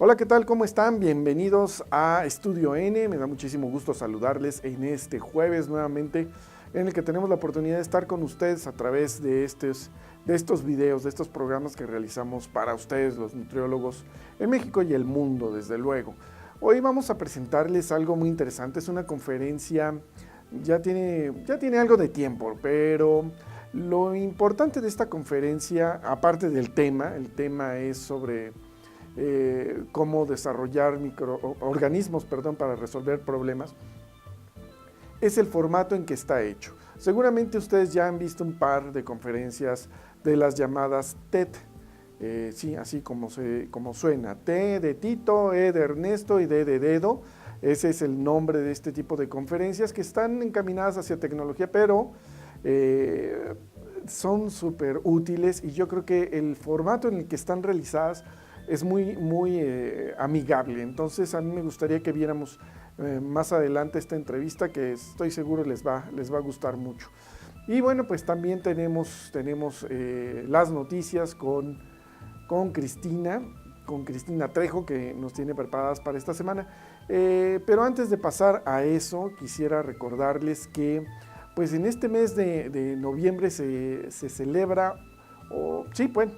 Hola, ¿qué tal? ¿Cómo están? Bienvenidos a Estudio N. Me da muchísimo gusto saludarles en este jueves nuevamente, en el que tenemos la oportunidad de estar con ustedes a través de estos videos, de estos programas que realizamos para ustedes, los nutriólogos en México y el mundo, desde luego. Hoy vamos a presentarles algo muy interesante. Es una conferencia, ya tiene algo de tiempo, pero lo importante de esta conferencia, aparte del tema, el tema es sobre cómo desarrollar microorganismos para resolver problemas, es el formato en que está hecho. Seguramente ustedes ya han visto un par de conferencias de las llamadas TED, sí, así como suena, T de Tito, E de Ernesto y D de Dedo. Ese es el nombre de este tipo de conferencias que están encaminadas hacia tecnología, pero son súper útiles, y yo creo que el formato en el que están realizadas es muy amigable. Entonces a mí me gustaría que viéramos más adelante esta entrevista, que estoy seguro les va a gustar mucho. Y bueno, pues también tenemos las noticias con Cristina Trejo, que nos tiene preparadas para esta semana. Pero antes de pasar a eso, quisiera recordarles que pues en este mes de noviembre se celebra,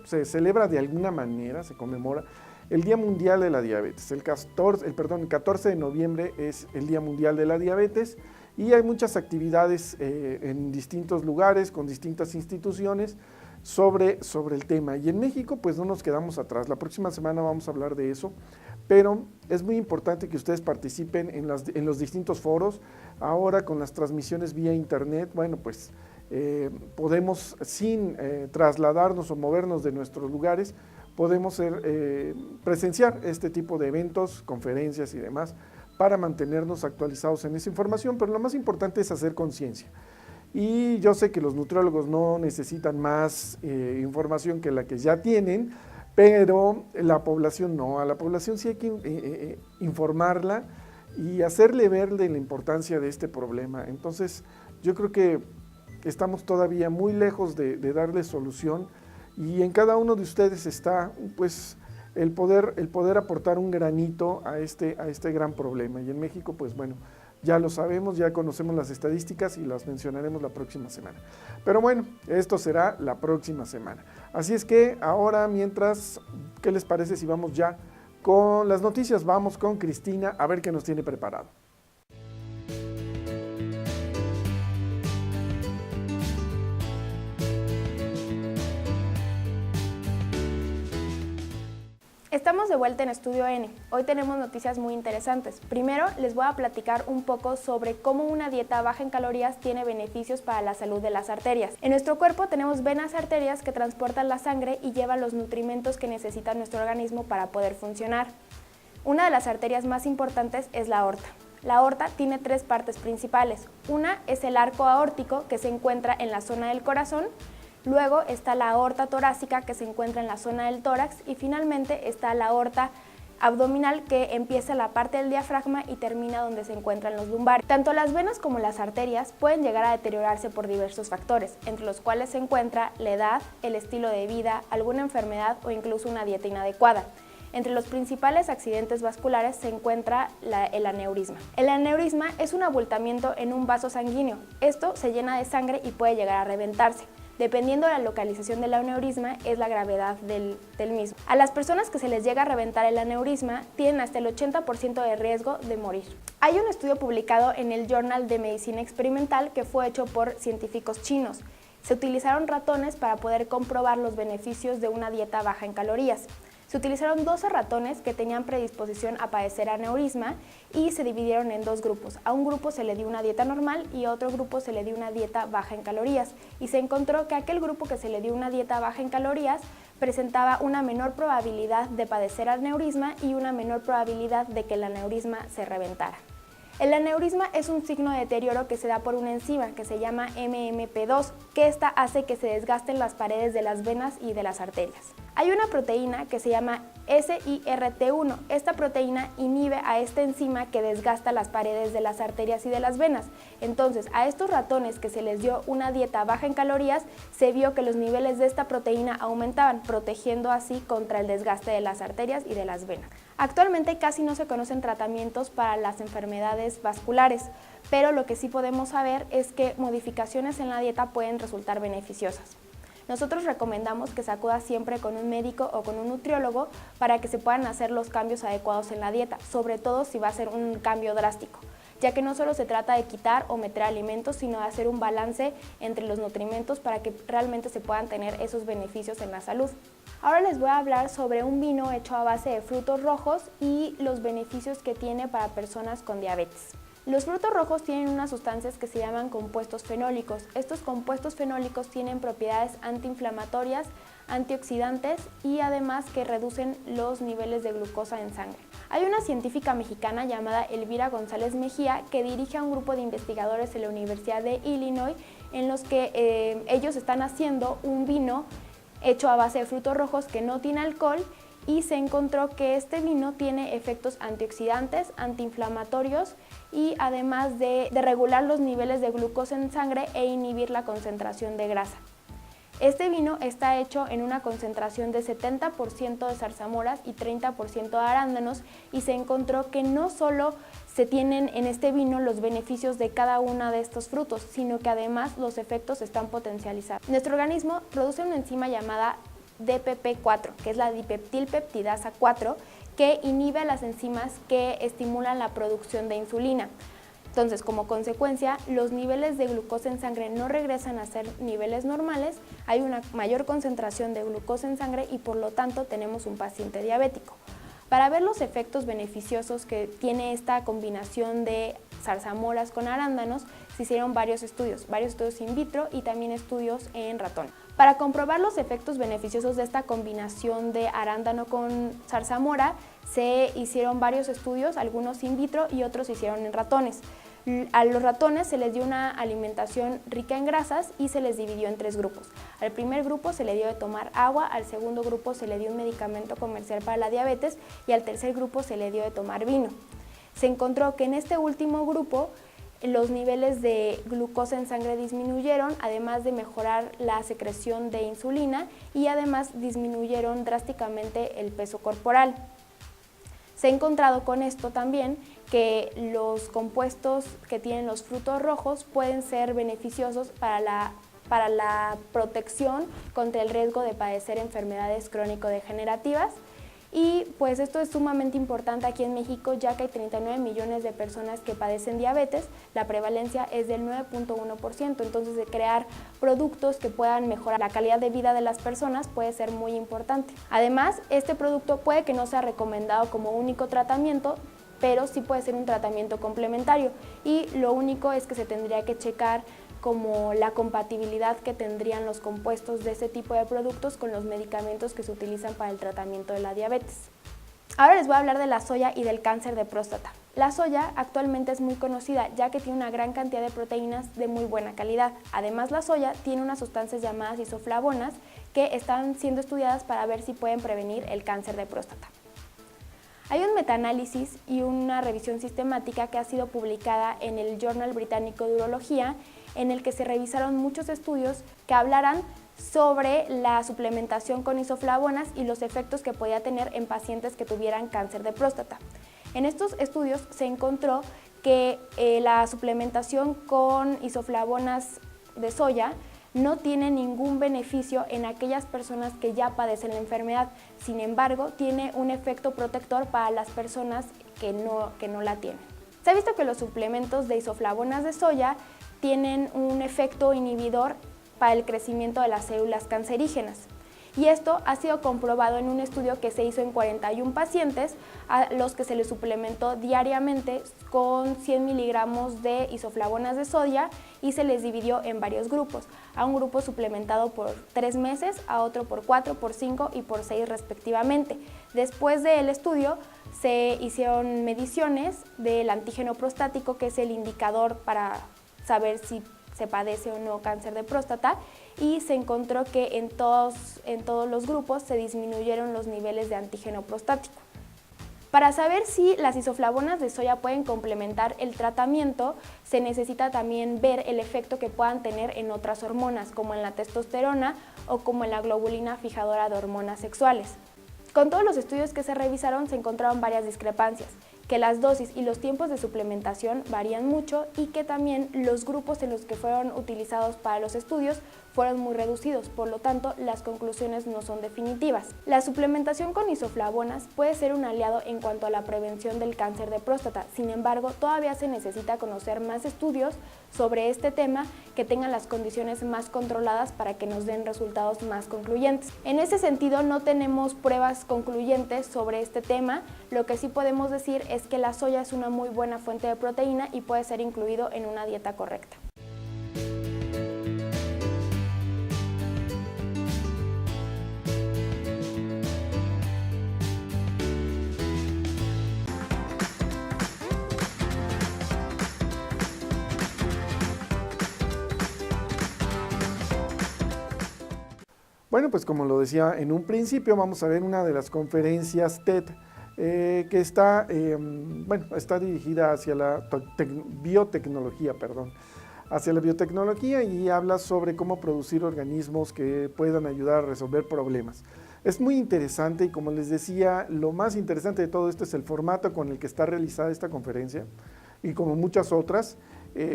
se celebra de alguna manera, se conmemora el Día Mundial de la Diabetes. El 14 de noviembre es el Día Mundial de la Diabetes, y hay muchas actividades en distintos lugares, con distintas instituciones, sobre el tema. Y en México pues no nos quedamos atrás. La próxima semana vamos a hablar de eso, pero es muy importante que ustedes participen en los distintos foros. Ahora con las transmisiones vía internet, bueno, pues podemos, sin trasladarnos o movernos de nuestros lugares, podemos presenciar este tipo de eventos, conferencias y demás, para mantenernos actualizados en esa información. Pero lo más importante es hacer conciencia. Y yo sé que los nutriólogos no necesitan más información que la que ya tienen, pero la población no. A la población sí hay que informarla y hacerle ver de la importancia de este problema. Entonces, yo creo que estamos todavía muy lejos de darle solución, y en cada uno de ustedes está pues el poder aportar un granito a este gran problema. Y en México, pues bueno, ya lo sabemos, ya conocemos las estadísticas y las mencionaremos la próxima semana. Pero bueno, esto será la próxima semana. Así es que ahora, mientras, ¿qué les parece si vamos ya con las noticias? Vamos con Cristina a ver qué nos tiene preparado. Estamos de vuelta en Estudio N. Hoy tenemos noticias muy interesantes. Primero, les voy a platicar un poco sobre cómo una dieta baja en calorías tiene beneficios para la salud de las arterias. En nuestro cuerpo tenemos venas y arterias que transportan la sangre y llevan los nutrimentos que necesita nuestro organismo para poder funcionar. Una de las arterias más importantes es la aorta. La aorta tiene tres partes principales. Una es el arco aórtico, que se encuentra en la zona del corazón. Luego está la aorta torácica, que se encuentra en la zona del tórax, y finalmente está la aorta abdominal, que empieza en la parte del diafragma y termina donde se encuentran los lumbares. Tanto las venas como las arterias pueden llegar a deteriorarse por diversos factores, entre los cuales se encuentra la edad, el estilo de vida, alguna enfermedad o incluso una dieta inadecuada. Entre los principales accidentes vasculares se encuentra el aneurisma. El aneurisma es un abultamiento en un vaso sanguíneo. Esto se llena de sangre y puede llegar a reventarse. Dependiendo de la localización del aneurisma, es la gravedad del mismo. A las personas que se les llega a reventar el aneurisma tienen hasta el 80% de riesgo de morir. Hay un estudio publicado en el Journal de Medicina Experimental que fue hecho por científicos chinos. Se utilizaron ratones para poder comprobar los beneficios de una dieta baja en calorías. Se utilizaron 12 ratones que tenían predisposición a padecer aneurisma y se dividieron en dos grupos. A un grupo se le dio una dieta normal y a otro grupo se le dio una dieta baja en calorías. Y se encontró que aquel grupo que se le dio una dieta baja en calorías presentaba una menor probabilidad de padecer aneurisma y una menor probabilidad de que el aneurisma se reventara. El aneurisma es un signo de deterioro que se da por una enzima que se llama MMP2, que esta hace que se desgasten las paredes de las venas y de las arterias. Hay una proteína que se llama SIRT1. Esta proteína inhibe a esta enzima que desgasta las paredes de las arterias y de las venas. Entonces, a estos ratones que se les dio una dieta baja en calorías, se vio que los niveles de esta proteína aumentaban, protegiendo así contra el desgaste de las arterias y de las venas. Actualmente casi no se conocen tratamientos para las enfermedades vasculares, pero lo que sí podemos saber es que modificaciones en la dieta pueden resultar beneficiosas. Nosotros recomendamos que se acuda siempre con un médico o con un nutriólogo para que se puedan hacer los cambios adecuados en la dieta, sobre todo si va a ser un cambio drástico, ya que no solo se trata de quitar o meter alimentos, sino de hacer un balance entre los nutrimentos para que realmente se puedan tener esos beneficios en la salud. Ahora les voy a hablar sobre un vino hecho a base de frutos rojos y los beneficios que tiene para personas con diabetes. Los frutos rojos tienen unas sustancias que se llaman compuestos fenólicos. Estos compuestos fenólicos tienen propiedades antiinflamatorias, antioxidantes y además que reducen los niveles de glucosa en sangre. Hay una científica mexicana llamada Elvira González Mejía que dirige a un grupo de investigadores en la Universidad de Illinois en los que ellos están haciendo un vino hecho a base de frutos rojos que no tiene alcohol y se encontró que este vino tiene efectos antioxidantes, antiinflamatorios y además de regular los niveles de glucosa en sangre e inhibir la concentración de grasa. Este vino está hecho en una concentración de 70% de zarzamoras y 30% de arándanos y se encontró que no solo se tienen en este vino los beneficios de cada uno de estos frutos, sino que además los efectos están potencializados. Nuestro organismo produce una enzima llamada DPP4, que es la dipeptilpeptidasa 4, que inhibe a las enzimas que estimulan la producción de insulina. Entonces, como consecuencia, los niveles de glucosa en sangre no regresan a ser niveles normales, hay una mayor concentración de glucosa en sangre y por lo tanto tenemos un paciente diabético. Para ver los efectos beneficiosos que tiene esta combinación de zarzamoras con arándanos, se hicieron varios estudios in vitro y también estudios en ratón. Para comprobar los efectos beneficiosos de esta combinación de arándano con zarzamora, se hicieron varios estudios, algunos in vitro y otros se hicieron en ratones. A los ratones se les dio una alimentación rica en grasas y se les dividió en 3 grupos. Al primer grupo se le dio de tomar agua, al segundo grupo se le dio un medicamento comercial para la diabetes y al tercer grupo se le dio de tomar vino. Se encontró que en este último grupo los niveles de glucosa en sangre disminuyeron, además de mejorar la secreción de insulina y además disminuyeron drásticamente el peso corporal. Se ha encontrado con esto también que los compuestos que tienen los frutos rojos pueden ser beneficiosos para la protección contra el riesgo de padecer enfermedades crónico-degenerativas. Y pues esto es sumamente importante aquí en México, ya que hay 39 millones de personas que padecen diabetes, la prevalencia es del 9.1%, entonces de crear productos que puedan mejorar la calidad de vida de las personas puede ser muy importante. Además, este producto puede que no sea recomendado como único tratamiento, pero sí puede ser un tratamiento complementario y lo único es que se tendría que checar como la compatibilidad que tendrían los compuestos de ese tipo de productos con los medicamentos que se utilizan para el tratamiento de la diabetes. Ahora les voy a hablar de la soya y del cáncer de próstata. La soya actualmente es muy conocida ya que tiene una gran cantidad de proteínas de muy buena calidad. Además, la soya tiene unas sustancias llamadas isoflavonas que están siendo estudiadas para ver si pueden prevenir el cáncer de próstata. Hay un metaanálisis y una revisión sistemática que ha sido publicada en el Journal Británico de Urología en el que se revisaron muchos estudios que hablaran sobre la suplementación con isoflavonas y los efectos que podía tener en pacientes que tuvieran cáncer de próstata. En estos estudios se encontró que la suplementación con isoflavonas de soya no tiene ningún beneficio en aquellas personas que ya padecen la enfermedad. Sin embargo, tiene un efecto protector para las personas que no la tienen. Se ha visto que los suplementos de isoflavonas de soya tienen un efecto inhibidor para el crecimiento de las células cancerígenas. Y esto ha sido comprobado en un estudio que se hizo en 41 pacientes a los que se les suplementó diariamente con 100 miligramos de isoflavonas de soya y se les dividió en varios grupos. A un grupo suplementado por 3 meses, a otro por 4, por 5 y por 6 respectivamente. Después del estudio se hicieron mediciones del antígeno prostático, que es el indicador para saber si se padece o no cáncer de próstata, y se encontró que en todos los grupos se disminuyeron los niveles de antígeno prostático. Para saber si las isoflavonas de soya pueden complementar el tratamiento, se necesita también ver el efecto que puedan tener en otras hormonas, como en la testosterona o como en la globulina fijadora de hormonas sexuales. Con todos los estudios que se revisaron se encontraron varias discrepancias, que las dosis y los tiempos de suplementación varían mucho y que también los grupos en los que fueron utilizados para los estudios fueron muy reducidos, por lo tanto las conclusiones no son definitivas. La suplementación con isoflavonas puede ser un aliado en cuanto a la prevención del cáncer de próstata, sin embargo todavía se necesita conocer más estudios sobre este tema que tengan las condiciones más controladas para que nos den resultados más concluyentes. En ese sentido no tenemos pruebas concluyentes sobre este tema, lo que sí podemos decir es que la soya es una muy buena fuente de proteína y puede ser incluido en una dieta correcta. Bueno, pues como lo decía en un principio, vamos a ver una de las conferencias TED que está, está dirigida hacia la biotecnología, hacia la biotecnología y habla sobre cómo producir organismos que puedan ayudar a resolver problemas. Es muy interesante y como les decía, lo más interesante de todo esto es el formato con el que está realizada esta conferencia y como muchas otras,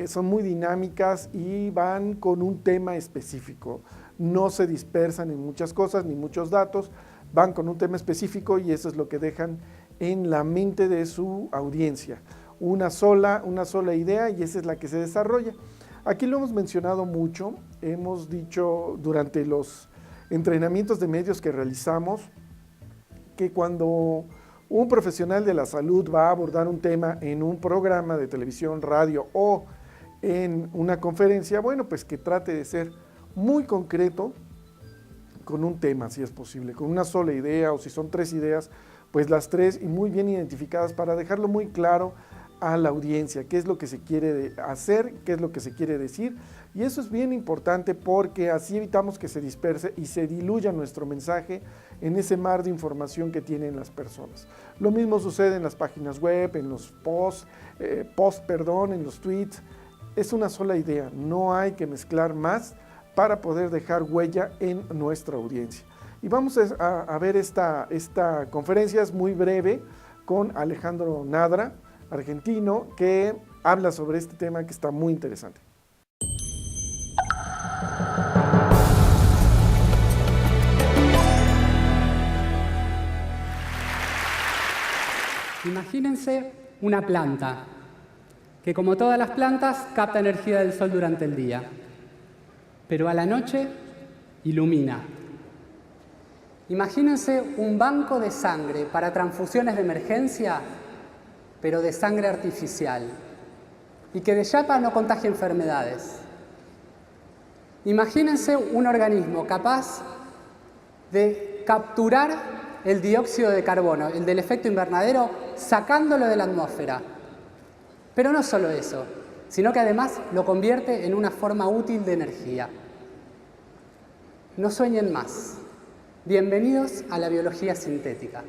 son muy dinámicas y van con un tema específico. No se dispersan en muchas cosas ni muchos datos, van con un tema específico y eso es lo que dejan en la mente de su audiencia. Una sola idea y esa es la que se desarrolla. Aquí lo hemos mencionado mucho, hemos dicho durante los entrenamientos de medios que realizamos que cuando un profesional de la salud va a abordar un tema en un programa de televisión, radio o en una conferencia, bueno, pues que trate de ser muy concreto con un tema, si es posible, con una sola idea o si son 3 ideas, pues las 3 y muy bien identificadas para dejarlo muy claro a la audiencia, qué es lo que se quiere hacer, qué es lo que se quiere decir y eso es bien importante porque así evitamos que se disperse y se diluya nuestro mensaje en ese mar de información que tienen las personas. Lo mismo sucede en las páginas web, en los en los tweets, es una sola idea, no hay que mezclar más para poder dejar huella en nuestra audiencia. Y vamos a ver esta conferencia, es muy breve, con Alejandro Nadra, argentino, que habla sobre este tema que está muy interesante. Imagínense una planta que, como todas las plantas, capta energía del sol durante el día, pero a la noche ilumina. Imagínense un banco de sangre para transfusiones de emergencia, pero de sangre artificial, y que de chapa no contagie enfermedades. Imagínense un organismo capaz de capturar el dióxido de carbono, el del efecto invernadero, sacándolo de la atmósfera. Pero no solo eso, sino que además lo convierte en una forma útil de energía. No sueñen más. Bienvenidos a la biología sintética.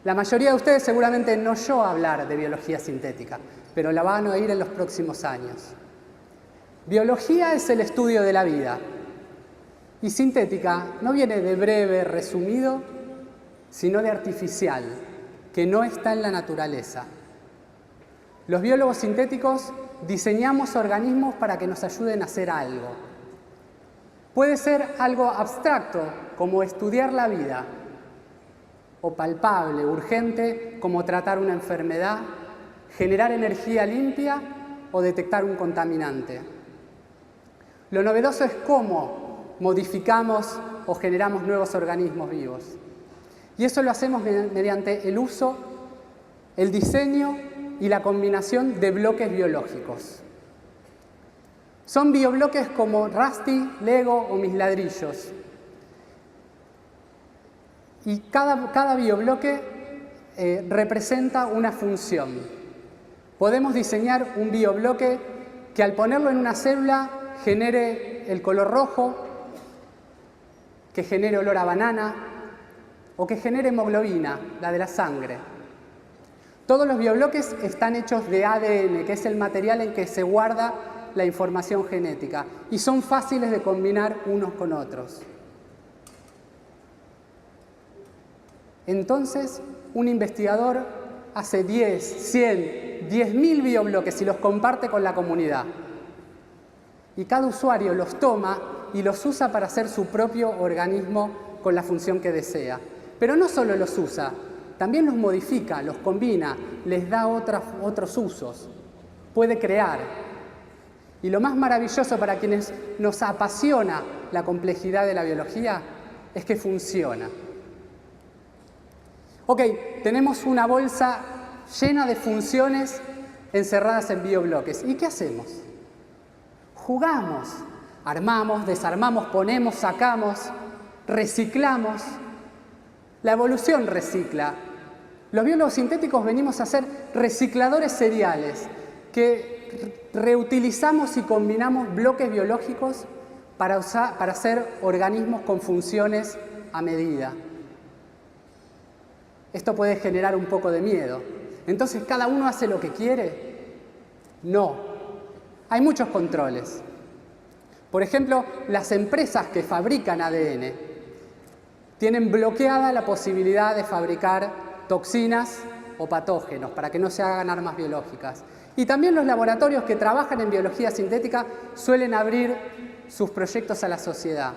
La mayoría de ustedes seguramente no oyó hablar de biología sintética, pero la van a oír en los próximos años. Biología es el estudio de la vida. Y sintética no viene de breve, resumido, sino de artificial, que no está en la naturaleza. Los biólogos sintéticos diseñamos organismos para que nos ayuden a hacer algo. Puede ser algo abstracto, como estudiar la vida, o palpable, urgente, como tratar una enfermedad, generar energía limpia o detectar un contaminante. Lo novedoso es cómo modificamos o generamos nuevos organismos vivos. Y eso lo hacemos mediante el uso, el diseño y la combinación de bloques biológicos. Son biobloques como Rusty, Lego o mis ladrillos. Y cada biobloque representa una función. Podemos diseñar un biobloque que al ponerlo en una célula genere el color rojo, que genere olor a banana o que genere hemoglobina, la de la sangre. Todos los biobloques están hechos de ADN, que es el material en que se guarda la información genética, y son fáciles de combinar unos con otros. Entonces, un investigador hace 10, 100, 10.000 biobloques y los comparte con la comunidad. Y cada usuario los toma y los usa para hacer su propio organismo con la función que desea. Pero no solo los usa, también los modifica, los combina, les da otros usos. Puede crear. Y lo más maravilloso para quienes nos apasiona la complejidad de la biología es que funciona. Ok, tenemos una bolsa llena de funciones encerradas en biobloques. ¿Y qué hacemos? Jugamos. Armamos, desarmamos, ponemos, sacamos, reciclamos. La evolución recicla. Los biólogos sintéticos venimos a ser recicladores seriales, que reutilizamos y combinamos bloques biológicos para hacer organismos con funciones a medida. Esto puede generar un poco de miedo. Entonces, ¿cada uno hace lo que quiere? No. Hay muchos controles. Por ejemplo, las empresas que fabrican ADN tienen bloqueada la posibilidad de fabricar toxinas o patógenos para que no se hagan armas biológicas. Y también los laboratorios que trabajan en biología sintética suelen abrir sus proyectos a la sociedad.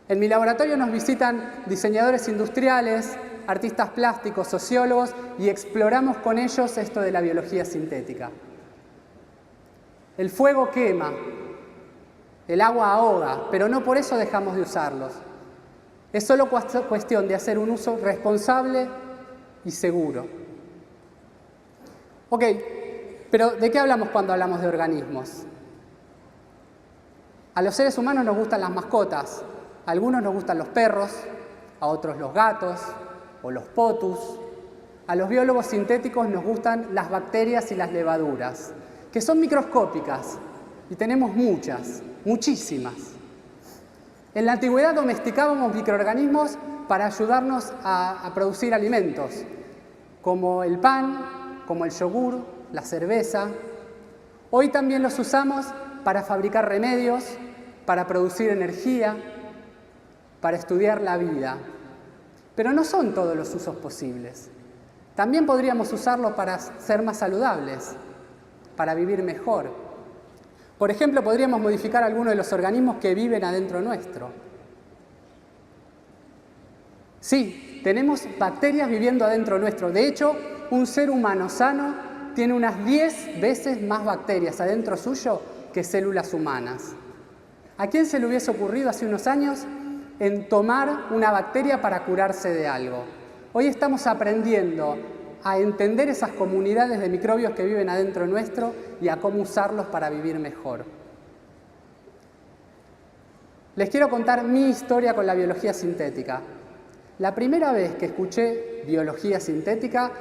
En mi laboratorio nos visitan diseñadores industriales, artistas plásticos, sociólogos, y exploramos con ellos esto de la biología sintética. El fuego quema, el agua ahoga, pero no por eso dejamos de usarlos. Es solo cuestión de hacer un uso responsable y seguro. Ok, pero ¿de qué hablamos cuando hablamos de organismos? A los seres humanos nos gustan las mascotas. A algunos nos gustan los perros, a otros los gatos o los potus. A los biólogos sintéticos nos gustan las bacterias y las levaduras, que son microscópicas y tenemos muchas, muchísimas. En la antigüedad domesticábamos microorganismos para ayudarnos a producir alimentos, como el pan, como el yogur, la cerveza. Hoy también los usamos para fabricar remedios, para producir energía, para estudiar la vida. Pero no son todos los usos posibles. También podríamos usarlo para ser más saludables, para vivir mejor. Por ejemplo, podríamos modificar algunos de los organismos que viven adentro nuestro. Sí, tenemos bacterias viviendo adentro nuestro. De hecho, un ser humano sano tiene unas 10 veces más bacterias adentro suyo que células humanas. ¿A quién se le hubiese ocurrido hace unos años en tomar una bacteria para curarse de algo? Hoy estamos aprendiendo a entender esas comunidades de microbios que viven adentro nuestro y a cómo usarlos para vivir mejor. Les quiero contar mi historia con la biología sintética. La primera vez que escuché biología sintética,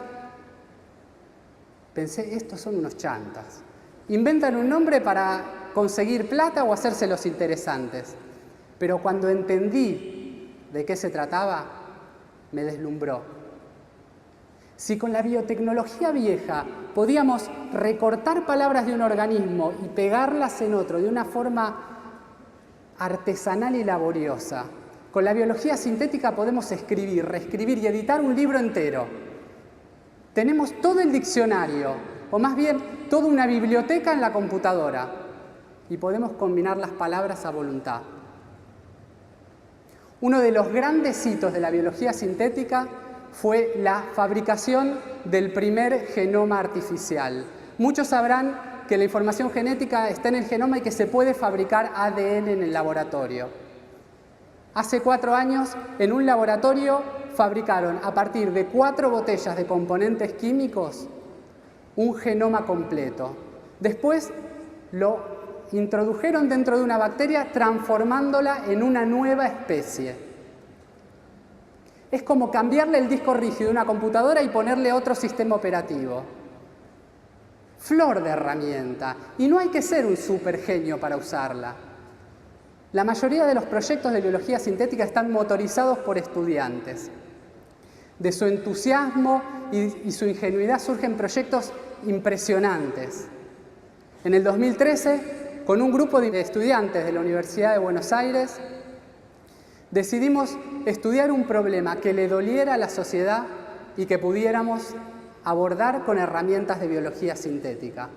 pensé, estos son unos chantas. Inventan un nombre para conseguir plata o hacerse los interesantes. Pero cuando entendí de qué se trataba, me deslumbró. Si con la biotecnología vieja podíamos recortar palabras de un organismo y pegarlas en otro de una forma artesanal y laboriosa, con la biología sintética podemos escribir, reescribir y editar un libro entero. Tenemos todo el diccionario, o más bien toda una biblioteca en la computadora, y podemos combinar las palabras a voluntad. Uno de los grandes hitos de la biología sintética fue la fabricación del primer genoma artificial. Muchos sabrán que la información genética está en el genoma y que se puede fabricar ADN en el laboratorio. Hace 4 años, en un laboratorio, fabricaron a partir de 4 botellas de componentes químicos un genoma completo. Después lo introdujeron dentro de una bacteria transformándola en una nueva especie. Es como cambiarle el disco rígido de una computadora y ponerle otro sistema operativo. Flor de herramienta. Y no hay que ser un supergenio para usarla. La mayoría de los proyectos de biología sintética están motorizados por estudiantes. De su entusiasmo y su ingenuidad surgen proyectos impresionantes. En el 2013, con un grupo de estudiantes de la Universidad de Buenos Aires, decidimos estudiar un problema que le doliera a la sociedad y que pudiéramos abordar con herramientas de biología sintética.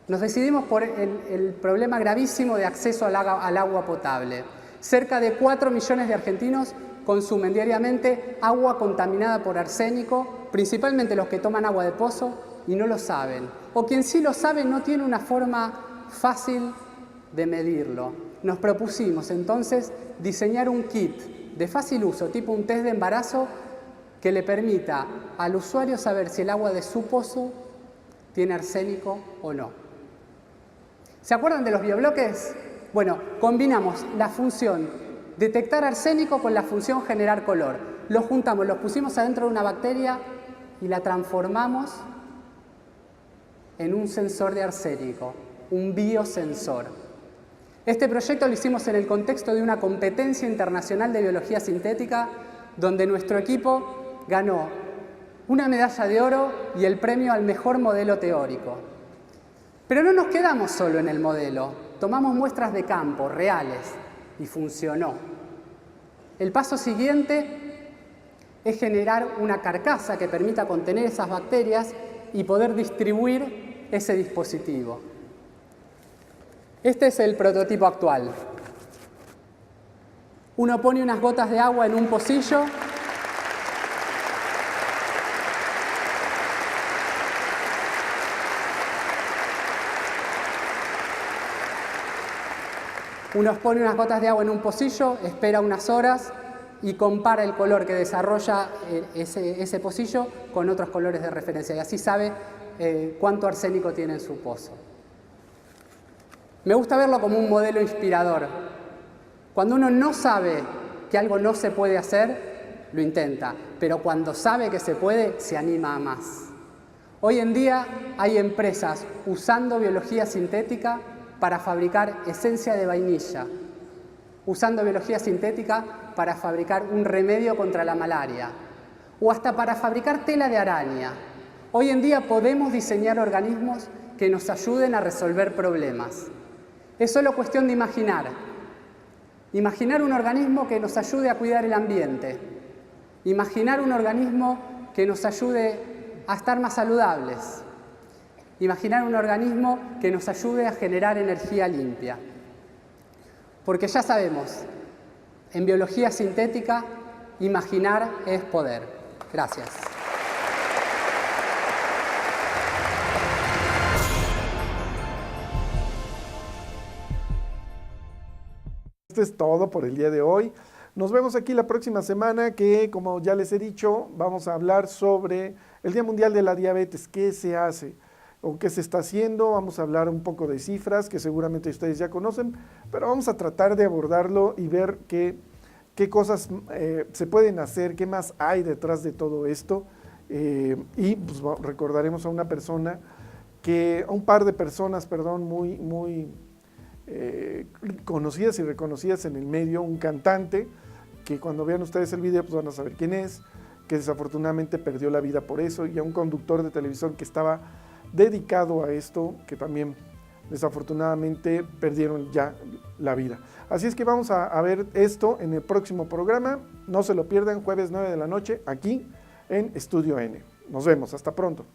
Nos decidimos por el problema gravísimo de acceso al agua potable. Cerca de 4 millones de argentinos consumen diariamente agua contaminada por arsénico, principalmente los que toman agua de pozo y no lo saben. O quien sí lo sabe no tiene una forma fácil de medirlo. Nos propusimos entonces diseñar un kit de fácil uso, tipo un test de embarazo, que le permita al usuario saber si el agua de su pozo tiene arsénico o no. ¿Se acuerdan de los biobloques? Bueno, combinamos la función detectar arsénico con la función generar color. Los juntamos, los pusimos adentro de una bacteria y la transformamos en un sensor de arsénico, un biosensor. Este proyecto lo hicimos en el contexto de una competencia internacional de biología sintética, donde nuestro equipo ganó una medalla de oro y el premio al mejor modelo teórico. Pero no nos quedamos solo en el modelo, tomamos muestras de campo, reales, y funcionó. El paso siguiente es generar una carcasa que permita contener esas bacterias y poder distribuir ese dispositivo. Este es el prototipo actual. Uno pone unas gotas de agua en un pocillo . Uno pone unas gotas de agua en un pocillo, espera unas horas y compara el color que desarrolla ese pocillo con otros colores de referencia y así sabe cuánto arsénico tiene en su pozo. Me gusta verlo como un modelo inspirador. Cuando uno no sabe que algo no se puede hacer, lo intenta, pero cuando sabe que se puede, se anima a más. Hoy en día hay empresas usando biología sintética para fabricar esencia de vainilla, usando biología sintética para fabricar un remedio contra la malaria, o hasta para fabricar tela de araña. Hoy en día podemos diseñar organismos que nos ayuden a resolver problemas. Es solo cuestión de imaginar. Imaginar un organismo que nos ayude a cuidar el ambiente. Imaginar un organismo que nos ayude a estar más saludables. Imaginar un organismo que nos ayude a generar energía limpia. Porque ya sabemos, en biología sintética, imaginar es poder. Gracias. Esto es todo por el día de hoy. Nos vemos aquí la próxima semana que, como ya les he dicho, vamos a hablar sobre el Día Mundial de la Diabetes. ¿Qué se hace? ¿O qué se está haciendo? Vamos a hablar un poco de cifras que seguramente ustedes ya conocen, pero vamos a tratar de abordarlo y ver qué cosas se pueden hacer, qué más hay detrás de todo esto. Y pues, recordaremos a un par de personas, muy conocidas y reconocidas en el medio, un cantante, que cuando vean ustedes el video pues van a saber quién es, que desafortunadamente perdió la vida por eso, y a un conductor de televisión que estaba dedicado a esto, que también desafortunadamente perdieron ya la vida. Así es que vamos a ver esto en el próximo programa. No se lo pierdan, jueves 9 de la noche, aquí en Estudio N. Nos vemos, hasta pronto.